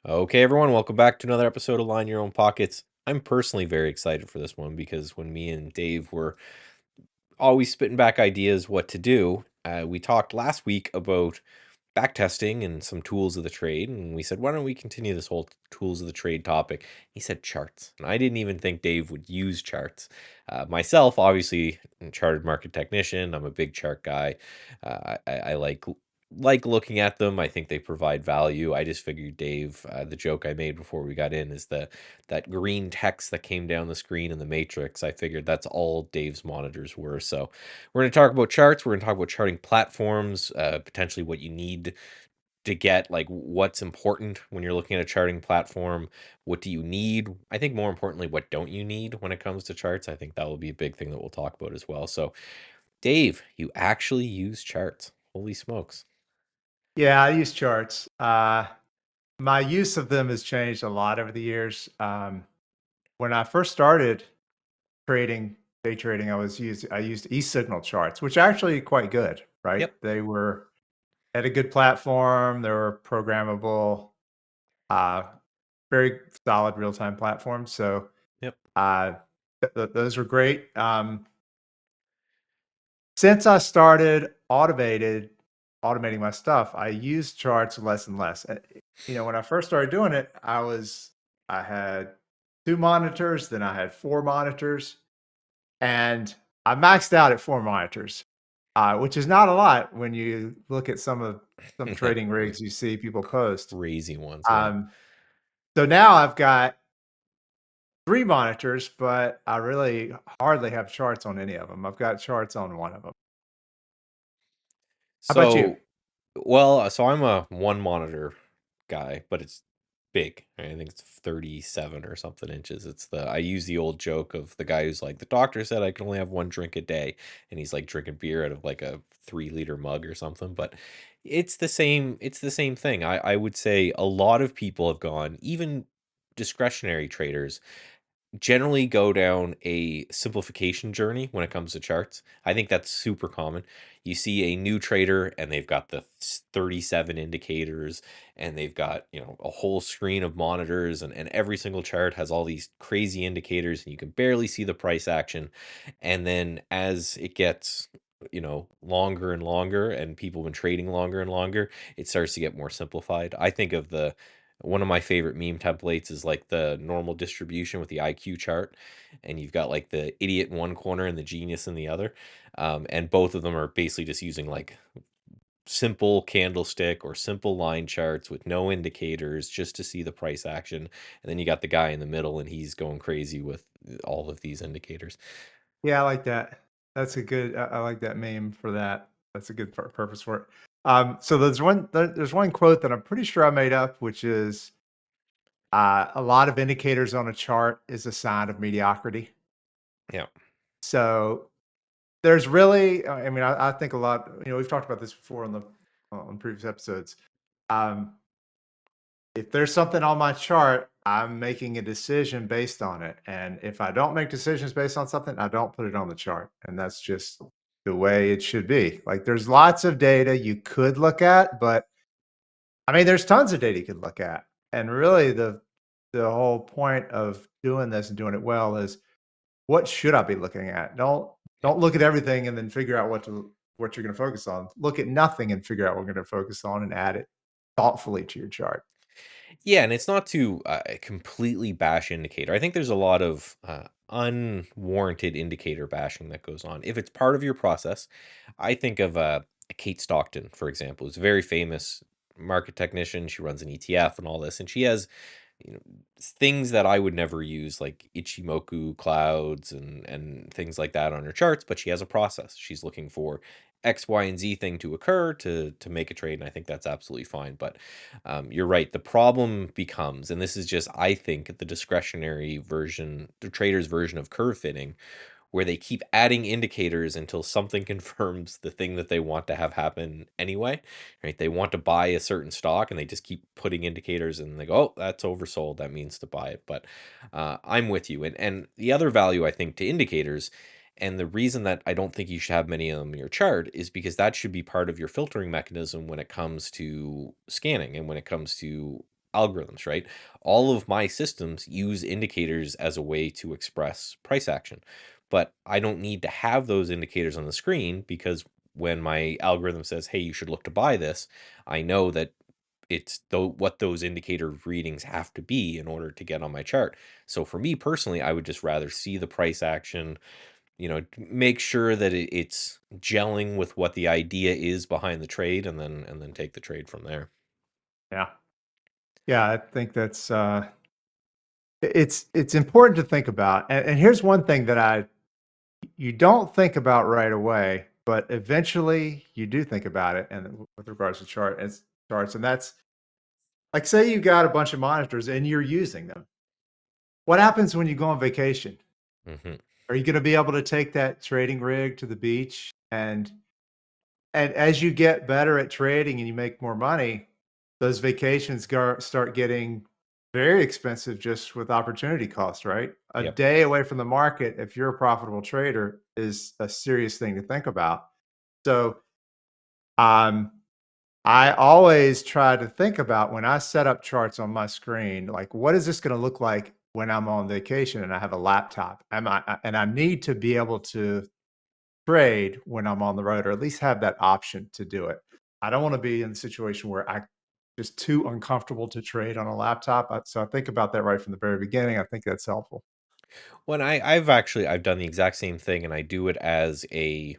Okay, everyone, welcome back to another episode of Line Your Own Pockets. I'm personally very excited for this one because when me and Dave were always spitting back ideas what to do, we talked last week about backtesting and some tools of the trade, and we said, why don't we continue this whole tools of the trade topic? He said charts, and I didn't even think Dave would use charts. Myself, obviously, a chartered market technician. I'm a big chart guy. I like looking at them. I think they provide value. I just figured Dave, the joke I made before we got in is that green text that came down the screen in the matrix. I figured that's all Dave's monitors were. So we're going to talk about charts. We're going to talk about charting platforms, potentially what you need to get, like what's important when you're looking at a charting platform. What do you need? I think more importantly, what don't you need when it comes to charts? I think that will be a big thing that we'll talk about as well. So, Dave, you actually use charts. Holy smokes. Yeah, I use charts. My use of them has changed a lot over the years. When I first started trading, day trading, I used e-signal charts, which are actually quite good, right? Yep. They were had a good platform. They were programmable, uh, very solid real time platform. So Yep. uh, those were great. Since I started automating my stuff, I use charts less and less. When I first started doing it, I had 2 monitors, then I had 4 monitors, and I maxed out at 4 monitors, which is not a lot when you look at some trading rigs you see people post. Crazy ones. Yeah. Um, so now I've got 3 monitors, but I really hardly have charts on any of them. I've got charts on one of them. How about you? So, so I'm a one monitor guy, but it's big. Right? I think it's 37 or something inches. I use the old joke of the guy who's like, the doctor said I can only have one drink a day, and he's like drinking beer out of like a 3 liter mug or something. But it's the same thing. I would say a lot of people have gone, even discretionary traders generally go down a simplification journey when it comes to charts. I think that's super common. You see a new trader and they've got the 37 indicators and they've got, a whole screen of monitors, and every single chart has all these crazy indicators and you can barely see the price action. And then as it gets, longer and longer and people have been trading longer and longer, it starts to get more simplified. I think of the one of my favorite meme templates is like the normal distribution with the IQ chart, and you've got like the idiot in one corner and the genius in the other. And both of them are basically just using like simple candlestick or simple line charts with no indicators just to see the price action. And then you got the guy in the middle and he's going crazy with all of these indicators. Yeah, I like that. That's a good I like that meme for that. That's a good purpose for it. So there's one quote that I'm pretty sure I made up, which is, "A lot of indicators on a chart is a sign of mediocrity." Yeah. So, there's really I mean, I think a lot we've talked about this before on previous episodes. Um, if there's something on my chart, I'm making a decision based on it. And if I don't make decisions based on something, I don't put it on the chart. And that's just the way it should be. Like there's lots of data you could look at, but I mean there's tons of data you could look at. And really the whole point of doing this and doing it well is what should I be looking at? Don't look at everything and then figure out what you're going to focus on. Look at nothing and figure out what you're going to focus on and add it thoughtfully to your chart. Yeah, and it's not to completely bash indicator. I think there's a lot of unwarranted indicator bashing that goes on. If it's part of your process, I think of Kate Stockton, for example, who's a very famous market technician. She runs an ETF and all this, and she has things that I would never use, like Ichimoku clouds and things like that on her charts, but she has a process. She's looking for X, Y, and Z thing to occur to make a trade, and I think that's absolutely fine. But you're right. The problem becomes, and this is just, I think, the discretionary version, the trader's version of curve fitting, where they keep adding indicators until something confirms the thing that they want to have happen anyway, right? They want to buy a certain stock and they just keep putting indicators and they go, oh, that's oversold. That means to buy it. But I'm with you. And the other value I think to indicators, and the reason that I don't think you should have many of them in your chart is because that should be part of your filtering mechanism when it comes to scanning and when it comes to algorithms, right? All of my systems use indicators as a way to express price action. But I don't need to have those indicators on the screen because when my algorithm says, "Hey, you should look to buy this," I know that it's though what those indicator readings have to be in order to get on my chart. So for me personally, I would just rather see the price action, make sure that it's gelling with what the idea is behind the trade, and then take the trade from there. Yeah. Yeah, I think that's, it's important to think about, and here's one thing that I you don't think about right away, but eventually you do think about it, and with regards to charts, and that's like, say you got a bunch of monitors and you're using them. What happens when you go on vacation? Hmm. Are you gonna be able to take that trading rig to the beach? And as you get better at trading and you make more money, those vacations start getting very expensive just with opportunity cost, right? A Yep. day away from the market, if you're a profitable trader, is a serious thing to think about. So, um, I always try to think about when I set up charts on my screen, like, what is this going to look like when I'm on vacation and I have a laptop? And I need to be able to trade when I'm on the road, or at least have that option to do it. I don't want to be in the situation where I just too uncomfortable to trade on a laptop. So I think about that right from the very beginning. I think that's helpful. When I've done the exact same thing, and I do it as a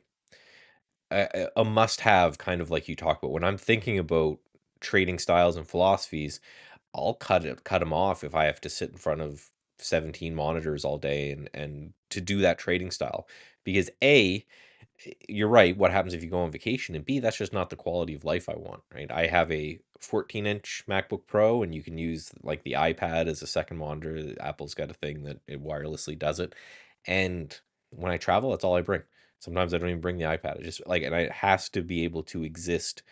must-have, kind of like you talk about. When I'm thinking about trading styles and philosophies, I'll cut them off if I have to sit in front of 17 monitors all day and to do that trading style. Because A, you're right, what happens if you go on vacation? And B, that's just not the quality of life I want, right? I have a 14-inch MacBook Pro, and you can use like the iPad as a second monitor. Apple's got a thing that it wirelessly does it. And when I travel, that's all I bring. Sometimes I don't even bring the iPad. It just like, and it has to be able to exist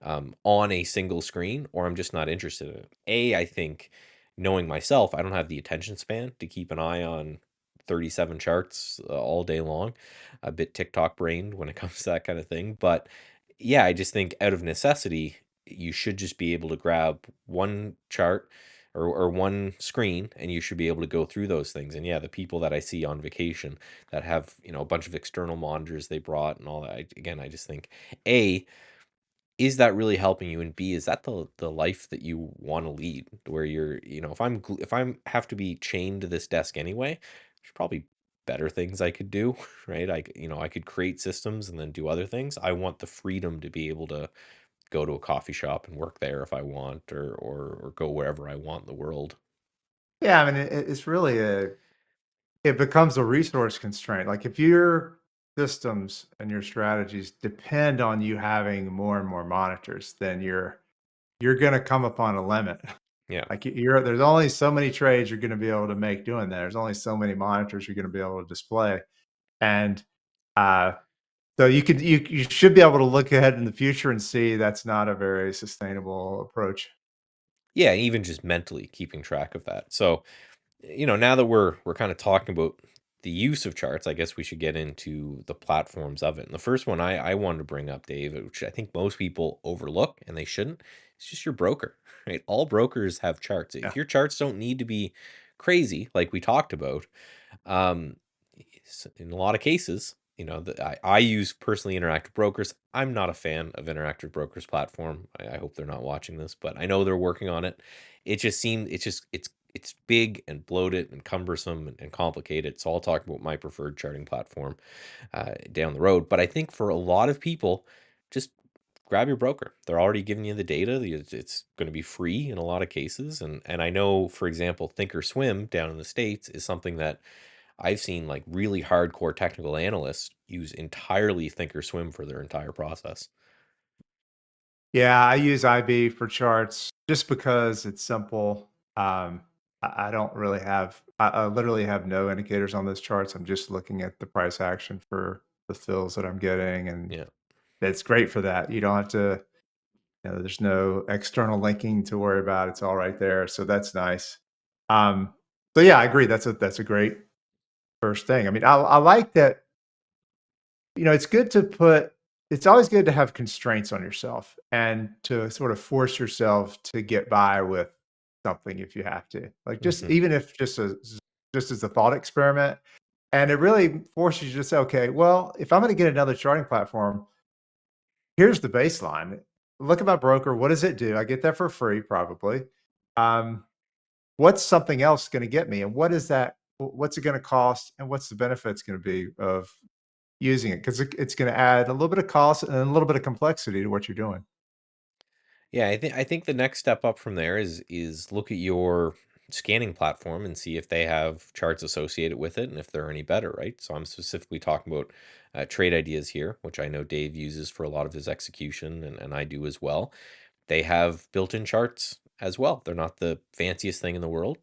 on a single screen, or I'm just not interested in it. I think, knowing myself, I don't have the attention span to keep an eye on 37 charts all day long. A bit TikTok brained when it comes to that kind of thing. But yeah, I just think out of necessity, you should just be able to grab one chart or one screen, and you should be able to go through those things. And yeah, the people that I see on vacation that have, a bunch of external monitors they brought and all that, again, I just think, A, is that really helping you? And B, is that the life that you want to lead, where you're, if I'm have to be chained to this desk anyway, there's probably better things I could do, right? I could create systems and then do other things. I want the freedom to be able to go to a coffee shop and work there if I want, or go wherever I want in the world. Yeah, I mean, it's really it becomes a resource constraint. Like if your systems and your strategies depend on you having more and more monitors, then you're going to come upon a limit. Yeah. Like there's only so many trades you're going to be able to make doing that. There's only so many monitors you're going to be able to display, and uh, so you should be able to look ahead in the future and see that's not a very sustainable approach. Yeah, even just mentally keeping track of that. So, now that we're kind of talking about the use of charts, I guess we should get into the platforms of it. And the first one I wanted to bring up, Dave, which I think most people overlook and they shouldn't, it's just your broker, right? All brokers have charts. Yeah. If your charts don't need to be crazy, like we talked about, um, in a lot of cases, I use personally interactive brokers. I'm not a fan of interactive brokers platform. I hope they're not watching this, but I know they're working on it. It just seems it's big and bloated and cumbersome and complicated. So I'll talk about my preferred charting platform down the road. But I think for a lot of people, just grab your broker. They're already giving you the data. It's going to be free in a lot of cases. And I know, for example, Thinkorswim down in the States is something that I've seen like really hardcore technical analysts use entirely Thinkorswim for their entire process. Yeah, I use IB for charts just because it's simple. I don't really have, I literally have no indicators on those charts. I'm just looking at the price action for the fills that I'm getting, and Yeah. it's great for that. You don't have to, there's no external linking to worry about. It's all right there. So that's nice. Um, so yeah, I agree. That's a great first thing. I mean, I like that. It's good to put. It's always good to have constraints on yourself and to sort of force yourself to get by with. something if you have to. Like, just Mhm. even if just as a thought experiment, and it really forces you to say, "Okay, well, if I'm gonna get another charting platform, here's the baseline. Look at my broker. What does it do? I get that for free, probably. Um, what's something else gonna get me, and what is that what's it gonna cost, and what's the benefits gonna be of using it? 'Cause it's gonna add a little bit of cost and a little bit of complexity to what you're doing." Yeah, I think the next step up from there is look at your scanning platform and see if they have charts associated with it and if they're any better, right? So I'm specifically talking about trade ideas here, which I know Dave uses for a lot of his execution, and I do as well. They have built-in charts as well. They're not the fanciest thing in the world.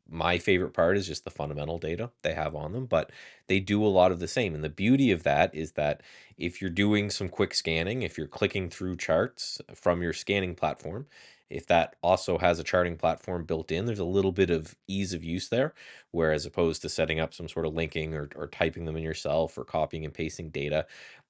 My favorite part is just the fundamental data they have on them, but they do a lot of the same. And the beauty of that is that if you're doing some quick scanning, if you're clicking through charts from your scanning platform, if that also has a charting platform built in, there's a little bit of ease of use there. Whereas opposed to setting up some sort of linking or typing them in yourself or copying and pasting data,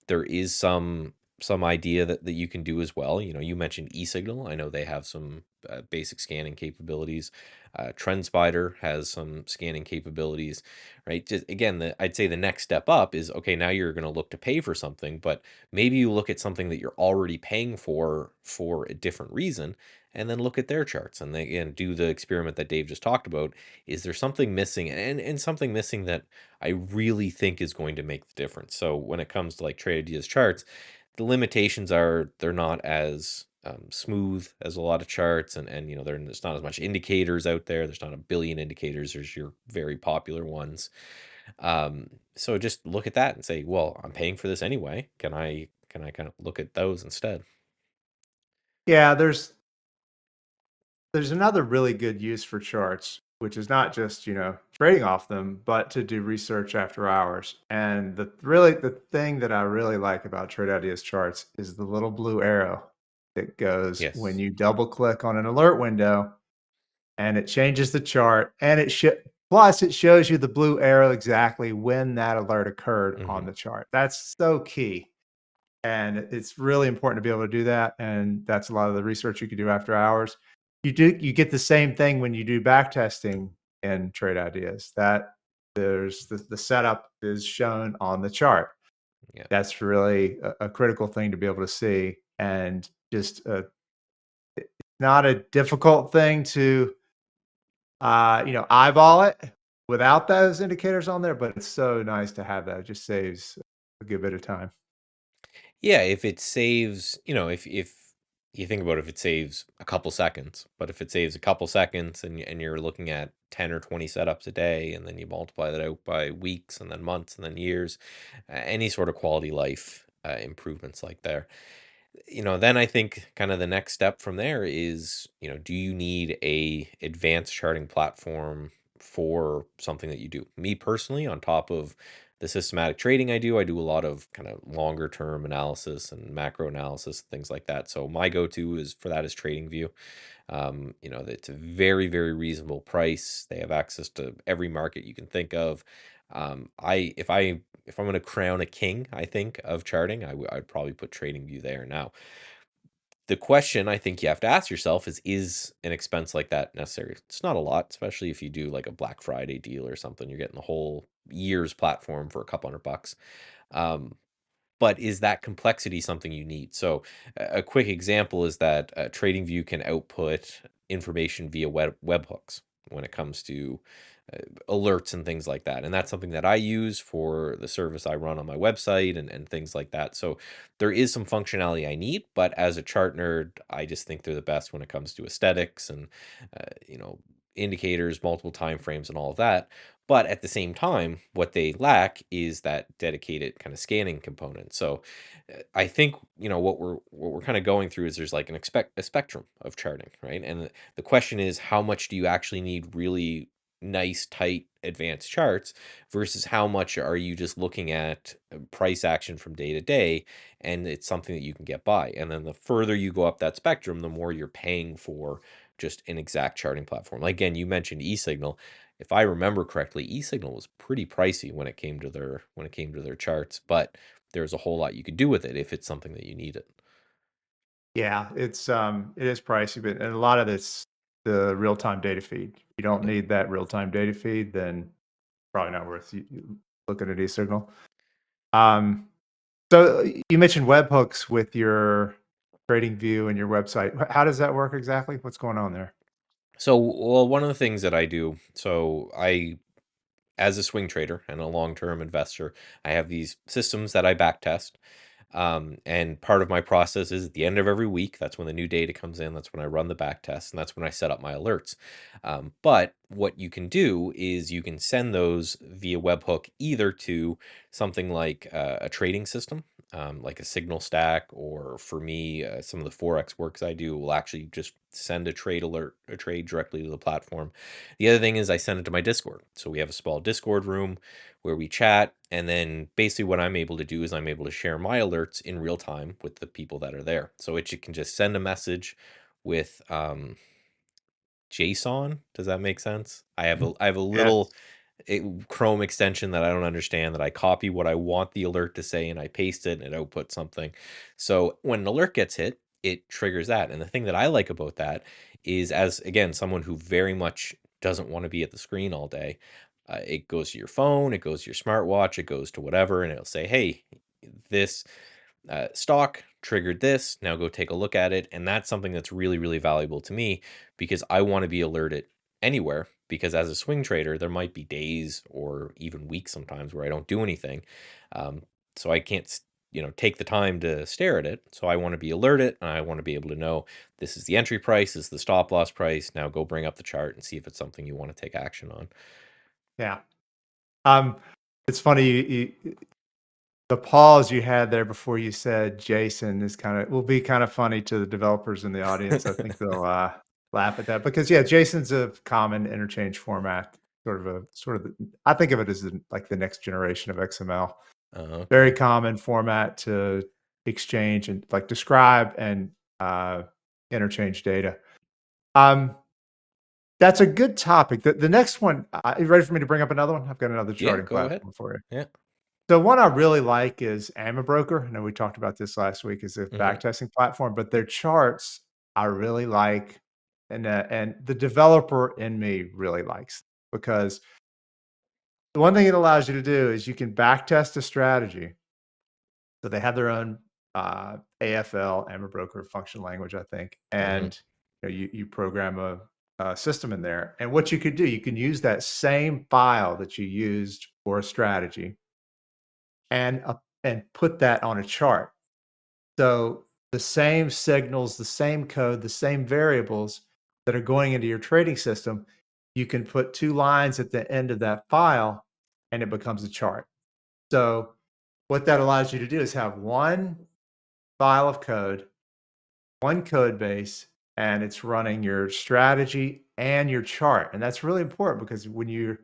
there is some idea that you can do as well. You know, you mentioned eSignal. I know they have some basic scanning capabilities. TrendSpider has some scanning capabilities, right? Just, again, I'd say the next step up is okay. Now you're going to look to pay for something, but maybe you look at something that you're already paying for a different reason, and then look at their charts and they and do the experiment that Dave just talked about. Is there something missing, and something missing that I really think is going to make the difference? So when it comes to like Trade Ideas charts, the limitations are they're not as smooth as a lot of charts, and you know there's not as much indicators out there. There's not a billion indicators. There's your very popular ones. So just look at that and say, well, I'm paying for this anyway. Can I kind of look at those instead? Yeah, there's another really good use for charts, which is not just, trading off them, but to do research after hours. And the thing that I really like about Trade Ideas charts is the little blue arrow that goes when Yes. you double click on an alert window, and it changes the chart, and plus it shows you the blue arrow exactly when that alert occurred on Hmm. the chart. That's so key. And it's really important to be able to do that, and that's a lot of the research you can do after hours. You get the same thing when you do back testing in Trade Ideas, that there's the setup is shown on the chart. Yeah. That's really a critical thing to be able to see, and just, not a difficult thing to, eyeball it without those indicators on there, but it's so nice to have that. It just saves a good bit of time. Yeah, if it saves, if you think about it, if it saves a couple seconds, but if it saves a couple seconds and you're looking at 10 or 20 setups a day, and then you multiply that out by weeks and then months and then years, any sort of quality life improvements like there. Then I think kind of the next step from there is, do you need a advanced charting platform for something that you do? Me personally, on top of the systematic trading I do a lot of kind of longer term analysis and macro analysis, things like that. So my go-to is for that is TradingView. It's a very, very reasonable price. They have access to every market you can think of. If I'm going to crown a king, I think of charting, I'd probably put TradingView there. Now, the question I think you have to ask yourself is an expense like that necessary? It's not a lot, especially if you do like a Black Friday deal or something. You're getting the whole year's platform for a couple $100. Um, but is that complexity something you need? So a quick example is that TradingView can output information via webhooks when it comes to uh, alerts and things like that. And that's something that I use for the service I run on my website and things like that. So there is some functionality I need, but as a chart nerd, I just think they're the best when it comes to aesthetics and, uh, you know, indicators, multiple time frames, and all of that. But at the same time, what they lack is that dedicated kind of scanning component. So I think what we're kind of going through is there's like a spectrum of charting, right? And the question is, how much do you actually need really nice, tight, advanced charts versus how much are you just looking at price action from day to day, and it's something that you can get by. And then the further you go up that spectrum, the more you're paying for just an exact charting platform. Like, again, you mentioned eSignal. If I remember correctly, eSignal was pretty pricey when it came to their charts, but there's a whole lot you could do with it if it's something that you needed. Yeah, it is pricey, but and a lot of this. the real-time data feed. If you don't need that real-time data feed, then probably not worth you looking at eSignal. Um, so you mentioned webhooks with your trading view and your website. How does that work exactly? What's going on there? So, well, one of the things that I do, so I as a swing trader and a long-term investor, I have these systems that I backtest. And part of my process is at the end of every week. That's when the new data comes in. That's when I run the back test, and that's when I set up my alerts. But what you can do is you can send those via webhook either to something like a trading system, like a signal stack, or for me, some of the Forex works I do will actually just send a trade alert, a trade directly to the platform. The other thing is I send it to my Discord. So we have a small Discord room where we chat. And then basically what I'm able to do is I'm able to share my alerts in real time with the people that are there. So it can just send a message with JSON. Does that make sense? I have a little Yes. Chrome extension that I don't understand that I copy what I want the alert to say and I paste it and it outputs something. So when an alert gets hit, it triggers that. And the thing that I like about that is, as again, someone who very much doesn't want to be at the screen all day, it goes to your phone, it goes to your smartwatch, it goes to whatever, and it'll say, hey, this stock triggered this. Now go take a look at it. And that's something that's really, really valuable to me because I want to be alerted anywhere. Because as a swing trader, there might be days or even weeks sometimes where I don't do anything. Um, so I can't, take the time to stare at it. So I want to be alerted and I want to be able to know this is the entry price, this is the stop loss price. Now go bring up the chart and see if it's something you want to take action on. Yeah. Um, it's funny the pause you had there before you said Jason is will be kind of funny to the developers in the audience. I think they'll laugh at that because yeah, Jason's a common interchange format, I think of it as like the next generation of XML. Very Okay. common format to exchange and like describe and uh, interchange data. Um, that's a good topic. The next one, you ready for me to bring up another one? I've got another Yeah, charting go ahead. platform for you. Yeah. So one I really like is Amibroker. I know we talked about this last week as a Hmm. backtesting platform, but their charts I really like, and the developer in me really likes because the one thing it allows you to do is you can backtest a strategy. So they have their own AFL, Amibroker function language, I think, Hmm. and you program a system in there. And what you could do, you can use that same file that you used for a strategy and put that on a chart. So the same signals, the same code, the same variables that are going into your trading system, you can put two lines at the end of that file and it becomes a chart. So what that allows you to do is have one file of code, one code base, and it's running your strategy and your chart. And that's really important because when you're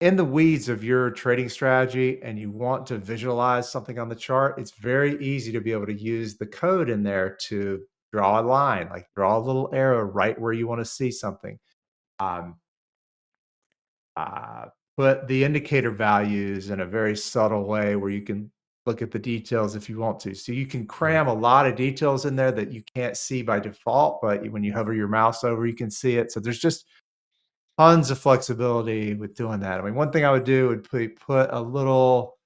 in the weeds of your trading strategy and you want to visualize something on the chart, it's very easy to be able to use the code in there to draw a line, like draw a little arrow right where you want to see something. Um, uh, put the indicator values in a very subtle way where you can look at the details if you want to. So you can cram a lot of details in there that you can't see by default, but when you hover your mouse over, you can see it. So there's just tons of flexibility with doing that. I mean, one thing I would do would put a little,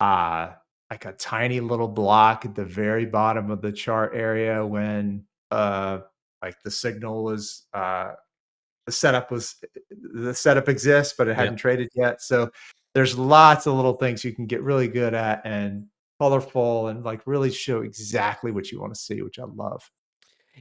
uh, like a tiny little block at the very bottom of the chart area when, like the signal was, the setup was, the setup exists, but it Yeah. hadn't traded yet. So there's lots of little things you can get really good at and colorful and like really show exactly what you want to see, which I love.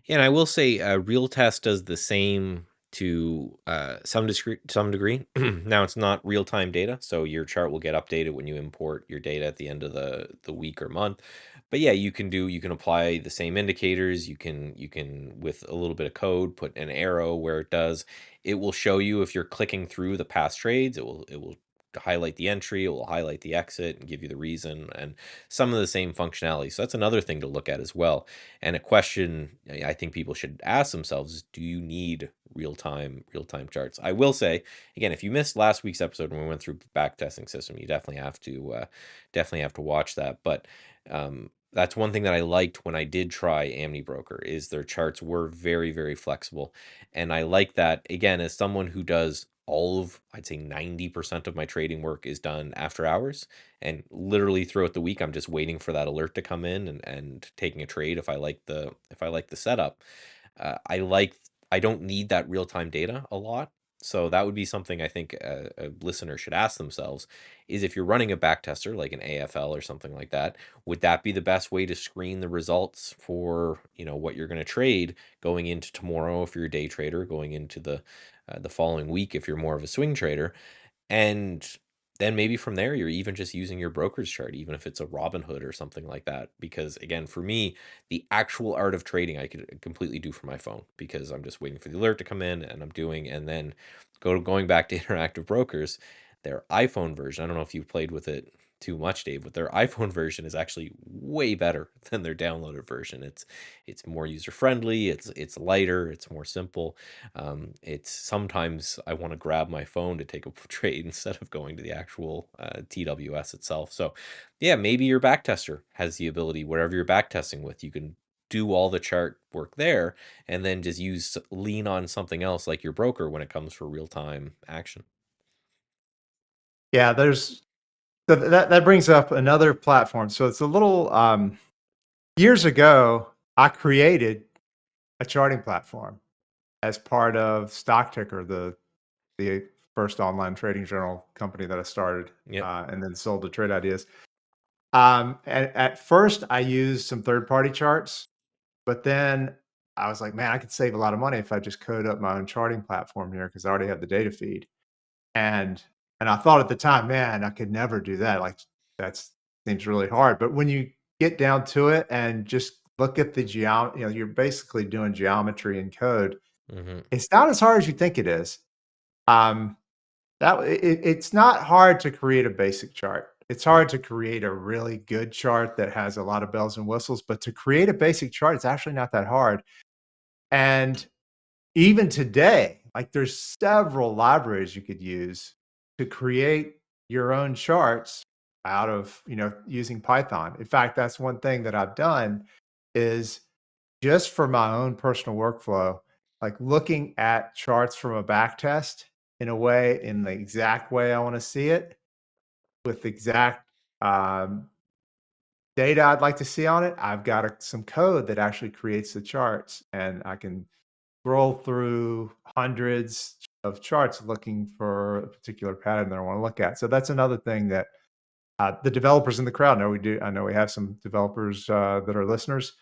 And I will say, Real Test does the same to some degree. Now it's not real time data, so your chart will get updated when you import your data at the end of the week or month. But yeah, you can apply the same indicators. You can with a little bit of code put an arrow where it does. It will show you if you're clicking through the past trades. It will highlight the entry. It will highlight the exit and give you the reason and some of the same functionality. So that's another thing to look at as well. And a question I think people should ask themselves is, do you need real time charts? I will say again, if you missed last week's episode when we went through backtesting system, you definitely have to watch that. But That's one thing that I liked when I did try Amibroker is their charts were very, very flexible. And I like that again as someone who does all of I'd say 90% of my trading work is done after hours. And literally throughout the week I'm just waiting for that alert to come in and taking a trade if I like the setup. I don't need that real-time data a lot. So that would be something I think a listener should ask themselves is if you're running a backtester like an AFL or something like that, would that be the best way to screen the results for, what you're going to trade going into tomorrow if you're a day trader, going into the following week if you're more of a swing trader? And then maybe from there, you're even just using your broker's chart, even if it's a Robinhood or something like that. Because again, for me, the actual art of trading, I could completely do from my phone because I'm just waiting for the alert to come in and I'm doing, and then going back to interactive brokers, their iPhone version. I don't know if you've played with it too much, Dave, but their iPhone version is actually way better than their downloaded version. It's more user friendly. It's lighter. It's more simple. It's sometimes I want to grab my phone to take a trade instead of going to the actual TWS itself. So, yeah, maybe your backtester has the ability, whatever you're backtesting with, you can do all the chart work there and then just lean on something else like your broker when it comes for real time action. Yeah, there's so that brings up another platform. So it's a little years ago, I created a charting platform as part of Stock Ticker, the first online trading journal company that I started, Yep. and then sold to Trade Ideas. At first, I used some third-party charts, but then I was like, "Man, I could save a lot of money if I just code up my own charting platform here because I already have the data feed." And I thought at the time, "Man, I could never do that, like, that's seems really hard." But when you get down to it and just look at the you're basically doing geometry and code. Hmm. It's not as hard as you think it is. Um, it's not hard to create a basic chart. It's Yeah. hard to create a really good chart that has a lot of bells and whistles, but to create a basic chart, it's actually not that hard. And even today, like there's several libraries you could use to create your own charts out of, using Python. In fact, that's one thing that I've done is just for my own personal workflow, like looking at charts from a back test in the exact way I want to see it with exact um, data I'd like to see on it. I've got some code that actually creates the charts, and I can scroll through hundreds of charts looking for a particular pattern that I want to look at. So that's another thing that the developers in the crowd know we do. I know we have some developers that are listeners.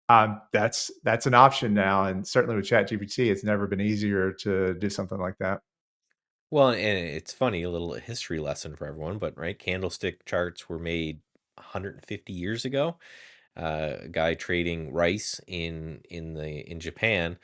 That's an option now, and certainly with ChatGPT, it's never been easier to do something like that. Well, and it's funny, a little history lesson for everyone, but right, candlestick charts were made 150 years ago. A guy trading rice in Japan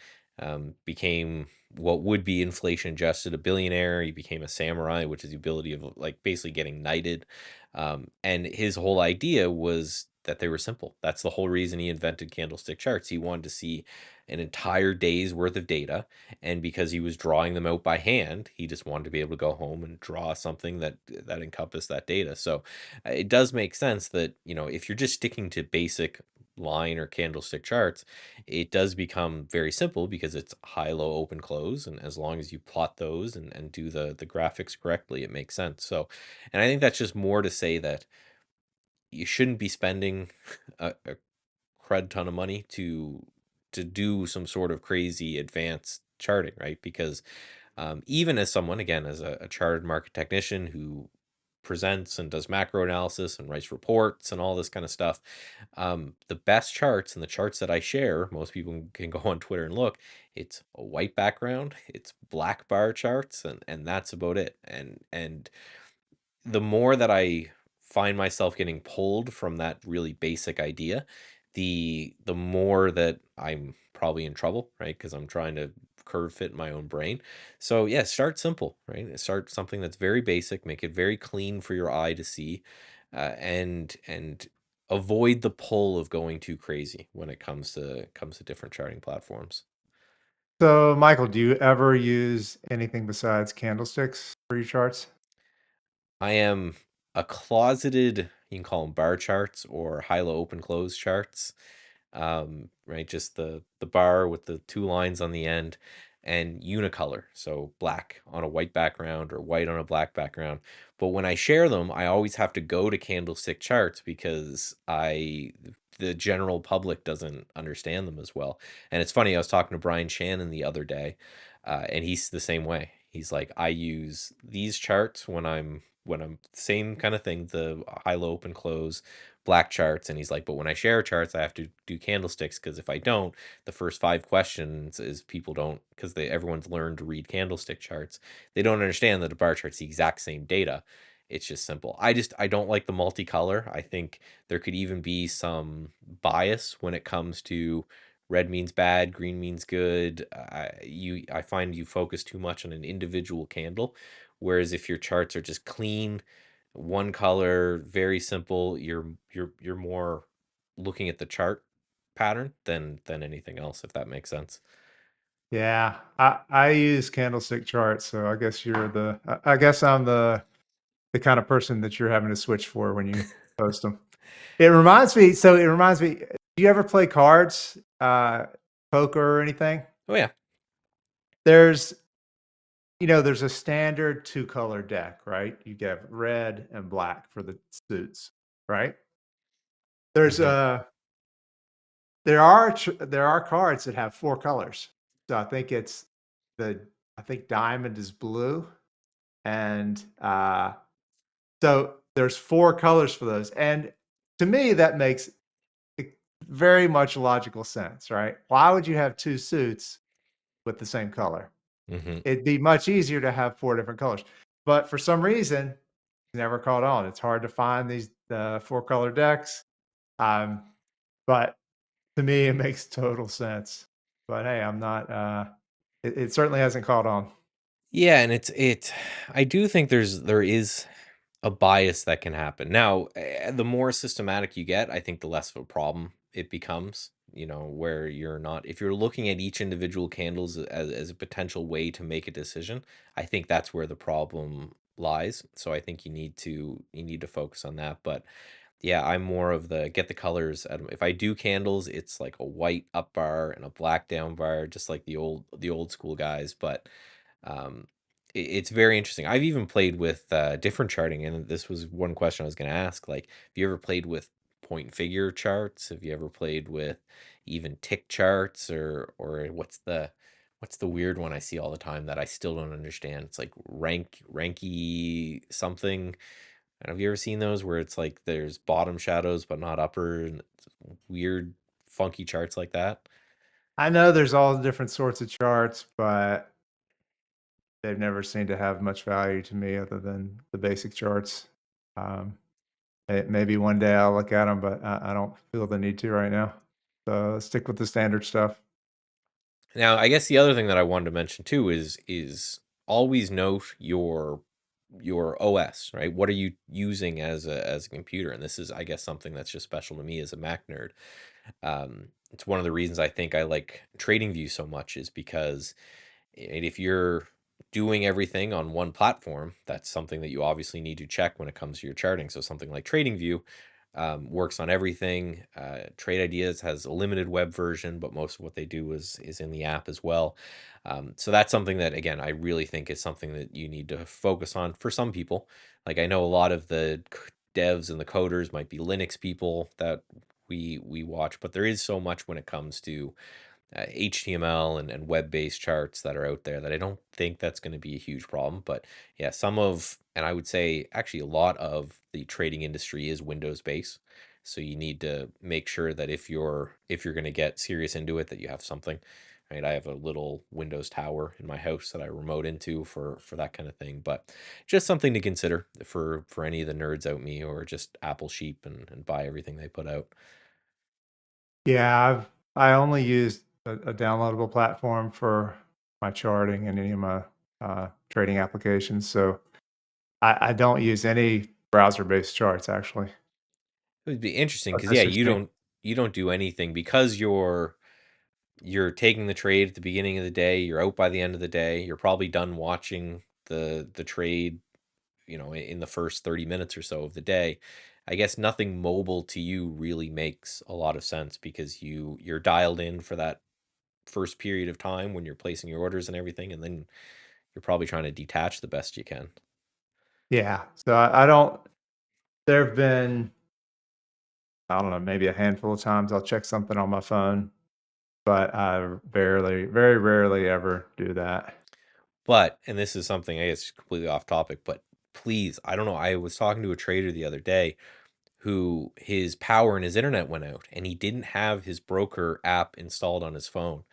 became what would be inflation adjusted a billionaire. He became a samurai, which is the ability of like basically getting knighted. And his whole idea was that they were simple. That's the whole reason he invented candlestick charts. He wanted to see an entire day's worth of data, and because he was drawing them out by hand, he just wanted to be able to go home and draw something that encompassed that data. So it does make sense that, if you're just sticking to basic line or candlestick charts, it does become very simple because it's high, low, open, close. And as long as you plot those and do the graphics correctly, it makes sense. So, and I think that's just more to say that you shouldn't be spending a crud ton of money to do some sort of crazy advanced charting, right? Because even as someone, again, as a chartered market technician who presents and does macro analysis and writes reports and all this kind of stuff, the best charts and the charts that I share, most people can go on Twitter and look, it's a white background, it's black bar charts, and that's about it. And the more that I find myself getting pulled from that really basic idea, the more that I'm probably in trouble, right? Because I'm trying to curve fit my own brain. So yeah, start simple, right? Start something that's very basic, make it very clean for your eye to see, and avoid the pull of going too crazy when it comes to different charting platforms. So, Michael, do you ever use anything besides candlesticks for your charts? I am a closeted you can call them bar charts or high-low open close charts, right? Just the bar with the two lines on the end, and unicolor, so black on a white background or white on a black background. But when I share them, I always have to go to candlestick charts because the general public doesn't understand them as well. And it's funny, I was talking to Brian Shannon the other day, and he's the same way. He's like, I use these charts when I'm same kind of thing, the high low open close black charts. And he's like, but when I share charts, I have to do candlesticks, because if I don't, the first five questions is people don't, because everyone's learned to read candlestick charts, they don't understand that a bar chart's the exact same data. It's just simple. I don't like the multicolor. I think there could even be some bias when it comes to red means bad, green means good. I find you focus too much on an individual candle, whereas if your charts are just clean, one color, very simple, you're more looking at the chart pattern than anything else, if that makes sense. Yeah, I use candlestick charts, so I guess you're the I guess I'm the kind of person that you're having to switch for when you post them. It reminds me, do you ever play cards, poker or anything? Oh yeah. There's there's a standard two-color deck, right? You get red and black for the suits, right? There's Hmm. there are cards that have 4 colors. So the I think diamond is blue, and, so there's 4 colors for those, and to me, that makes e very much logical sense, right? Why would you have 2 suits with the same color? Hmm. It'd be much easier to have 4 different colors, but for some reason, it's never caught on. It's hard to find these, 4 color decks, um, but to me, it makes total sense. But hey, I'm not, it certainly hasn't caught on. Yeah, and I do think there is a bias that can happen. Now, the more systematic you get, I think the less of a problem it becomes, where you're not, if you're looking at each individual candles as a potential way to make a decision, I think that's where the problem lies. So I think you need to focus on that. But yeah, I'm more of the get the colors. If I do candles, it's like a white up bar and a black down bar, just like the old school guys. But it's very interesting. I've even played with different charting, and this was one question I was going to ask. Like, have you ever played with point and figure charts? Have you ever played with even tick charts, or what's the weird one I see all the time that I still don't understand? It's like ranky something. And have you ever seen those where it's like there's bottom shadows but not upper, and it's weird, funky charts like that? I know there's all different sorts of charts, but they've never seemed to have much value to me other than the basic charts. Um, maybe one day I'll look at them, but I don't feel the need to right now. So let's stick with the standard stuff. Now, I guess the other thing that I wanted to mention too is always note your OS, right? What are you using as a computer? And this is, I guess, something that's just special to me as a Mac nerd. It's one of the reasons I think I like TradingView so much, is because if you're doing everything on one platform, that's something that you obviously need to check when it comes to your charting. So something like TradingView works on everything. Trade Ideas has a limited web version, but most of what they do is in the app as well. So that's something that, again, I really think is something that you need to focus on for some people. Like, I know a lot of the devs and the coders might be Linux people that we watch, but there is so much when it comes to HTML and web-based charts that are out there that I don't think that's going to be a huge problem. But yeah, and I would say actually a lot of the trading industry is Windows based. So you need to make sure that if you're going to get serious into it, that you have something. Right, I have a little Windows tower in my house that I remote into for that kind of thing. But just something to consider for any of the nerds out me, or just Apple sheep and buy everything they put out. Yeah, I only use a downloadable platform for my charting and any of my trading applications. So I don't use any browser-based charts actually. It would be interesting But because yeah, that's you just me. don't do anything because you're taking the trade at the beginning of the day, you're out by the end of the day, you're probably done watching the trade, in the first 30 minutes or so of the day. I guess nothing mobile to you really makes a lot of sense because you're dialed in for that first period of time when you're placing your orders and everything, and then you're probably trying to detach the best you can. Yeah. So I don't. There have been, I don't know, maybe a handful of times I'll check something on my phone, but I very rarely ever do that. But, and this is something I guess completely off topic, but please, I don't know. I was talking to a trader the other day who his power and his internet went out and he didn't have his broker app installed on his phone.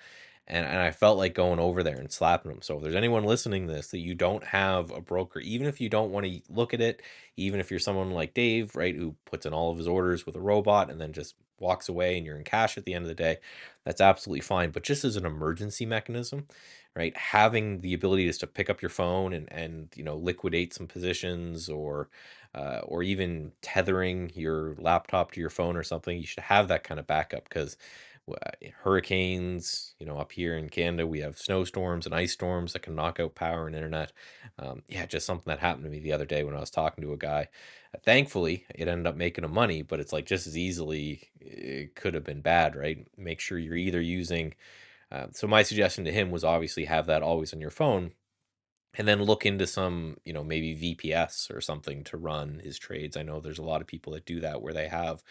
And I felt like going over there and slapping them. So if there's anyone listening to this that you don't have a broker, even if you don't want to look at it, even if you're someone like Dave, right, who puts in all of his orders with a robot and then just walks away and you're in cash at the end of the day, that's absolutely fine. But just as an emergency mechanism, right, having the ability just to pick up your phone and liquidate some positions or even tethering your laptop to your phone or something, you should have that kind of backup because hurricanes, up here in Canada, we have snowstorms and ice storms that can knock out power and internet. Yeah, just something that happened to me the other day when I was talking to a guy. Thankfully, it ended up making him money, but it's like just as easily it could have been bad, right? Make sure you're either using. So my suggestion to him was obviously have that always on your phone, and then look into some, maybe VPS or something to run his trades. I know there's a lot of people that do that where they have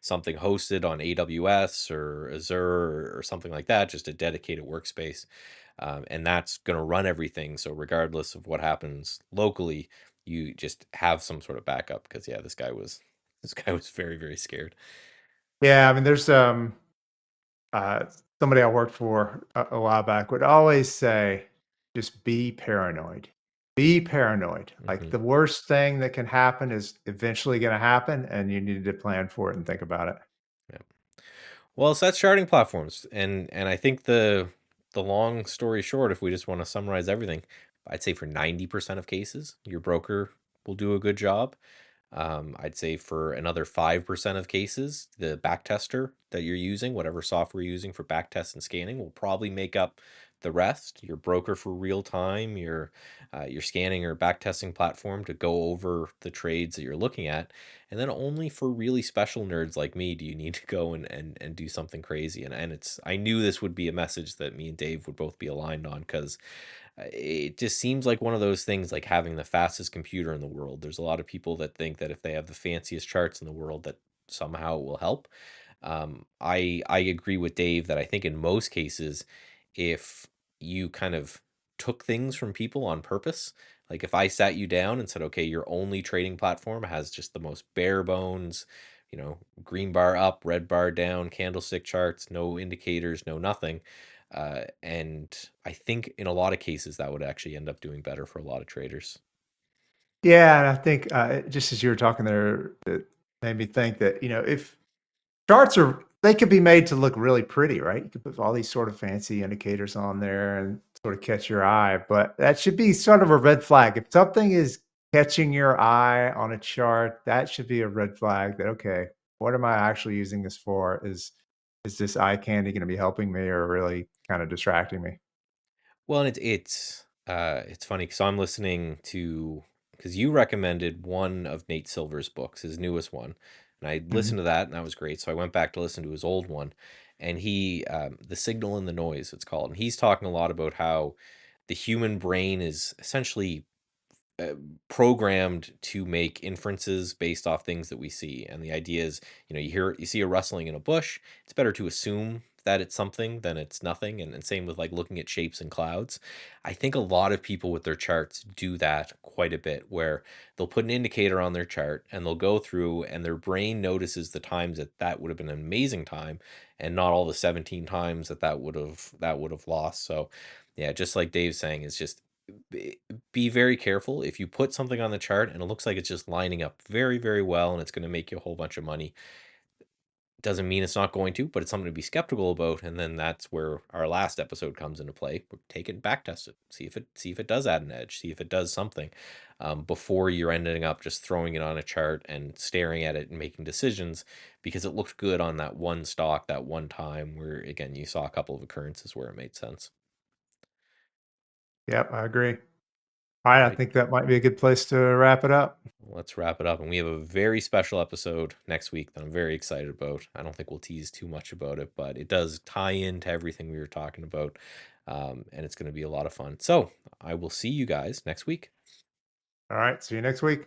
something hosted on AWS or Azure or something like that, just a dedicated workspace. And that's going to run everything. So regardless of what happens locally, you just have some sort of backup because yeah, this guy was very, very scared. Yeah, I mean, there's uh, somebody I worked for a while back would always say, "Just be paranoid. Be paranoid. Like Hmm. the worst thing that can happen is eventually going to happen, and you need to plan for it and think about it." Yeah. Well, so that's charting platforms, and I think the long story short, if we just want to summarize everything, I'd say for 90% of cases, your broker will do a good job. I'd say for another 5% of cases, the backtester that you're using, whatever software you're using for backtest and scanning, will probably make up the rest. Your broker for real time, your scanning or backtesting platform to go over the trades that you're looking at, and then only for really special nerds like me do you need to go and do something crazy. And it's I knew this would be a message that me and Dave would both be aligned on because it just seems like one of those things like having the fastest computer in the world. There's a lot of people that think that if they have the fanciest charts in the world, that somehow it will help. I agree with Dave that I think in most cases, if you kind of took things from people on purpose, like if I sat you down and said, okay, your only trading platform has just the most bare bones, green bar up, red bar down, candlestick charts, no indicators, no nothing. And I think in a lot of cases that would actually end up doing better for a lot of traders. Yeah, and I think just as you were talking there, it made me think that if charts are they could be made to look really pretty, right? You could put all these sort of fancy indicators on there and sort of catch your eye, but that should be sort of a red flag. If something is catching your eye on a chart, that should be a red flag that, okay, what am I actually using this for? Is this eye candy going to be helping me or really kind of distracting me? Well, and it's funny because I'm listening to because you recommended one of Nate Silver's books, his newest one, and I listened Mhm. to that and that was great. So I went back to listen to his old one, and The Signal and the Noise, it's called, and he's talking a lot about how the human brain is essentially uh, programmed to make inferences based off things that we see. And the idea is, you see a rustling in a bush, it's better to assume that it's something than it's nothing. And same with like looking at shapes and clouds. I think a lot of people with their charts do that quite a bit, where they'll put an indicator on their chart and they'll go through and their brain notices the times that that would have been an amazing time and not all the 17 times that would have lost. So yeah, just like Dave's saying, it's just be very careful if you put something on the chart and it looks like it's just lining up very, very well and it's going to make you a whole bunch of money. Doesn't mean it's not going to, but it's something to be skeptical about. And then that's where our last episode comes into play. Take it and back test it. See if it does add an edge. See if it does something before you're ending up just throwing it on a chart and staring at it and making decisions because it looked good on that one stock that one time where again you saw a couple of occurrences where it made sense. Yep, I agree. All right, All I right. think that might be a good place to wrap it up. Let's wrap it up. And we have a very special episode next week that I'm very excited about. I don't think we'll tease too much about it, but it does tie into everything we were talking about. And it's going to be a lot of fun. So I will see you guys next week. All right, see you next week.